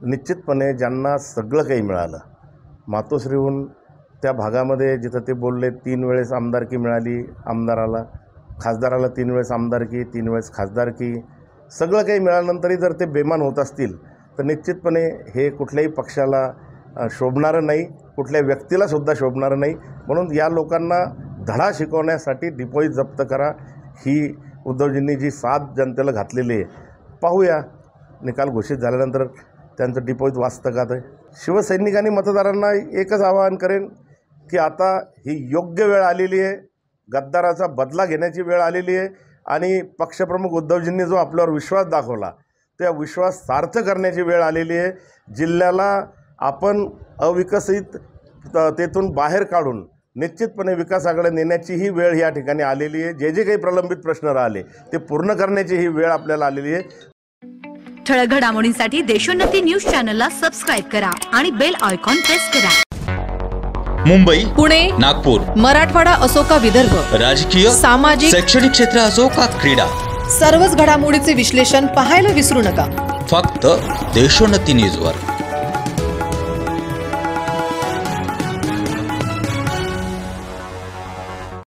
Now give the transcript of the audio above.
निश्चितपणे ज्यांना सगळं काही मिळालं, मातोश्रीहून त्या भागामध्ये जिथं ते बोलले 3 वेळेस आमदारकी मिळाली आमदाराला, खासदाराला 3 वेळेस आमदारकी, 3 वेळेस खासदारकी, सगळं काही मिळाल्यानंतरही जर ते बेमान होत असतील तर निश्चितपणे हे कुठल्याही पक्षाला शोभणारं नाही, कुठल्या व्यक्तीलासुद्धा शोभणारं नाही. म्हणून या लोकांना धडा शिकवण्यासाठी डिपॉझिट जप्त करा ही उद्धवजींनी जी साथ जनतेला घातलेली आहे. पाहूया निकाल घोषित झाल्यानंतर त्यांचं डिपॉझिट वाचतं का. ते शिवसैनिकांनी मतदारांना एकच आवाहन करेन की आता ही योग्य वेळ आलेली आहे, गद्दाराचा बदला घेण्याची वेळ आलेली आहे आणि पक्षप्रमुख उद्धवजींनी जो आपल्यावर विश्वास दाखवला त्या विश्वास सार्थ करण्याची वेळ आलेली आहे. जिल्ह्याला आपण अविकसित तेथून बाहेर काढून निश्चितपणे विकासाकडे नेण्याची ही वेळ या ठिकाणी आलेली आहे. जे जे काही प्रलंबित प्रश्न राहिले ते पूर्ण करण्याची ही वेळ आपल्याला आलेली आहे. ठळक घडामोडींसाठी देशोन्नती न्यूज चॅनलला सबस्क्राइब करा आणि बेल आयकॉन प्रेस करा. मुंबई, पुणे, नागपूर, मराठवाडा असो का विदर्भ, राजकीय, सामाजिक, शैक्षणिक क्षेत्र असो का क्रीडा, सर्वच घडामोडीचे विश्लेषण पाहायला विसरू नका. फक्त देशोन्नती न्यूजवर.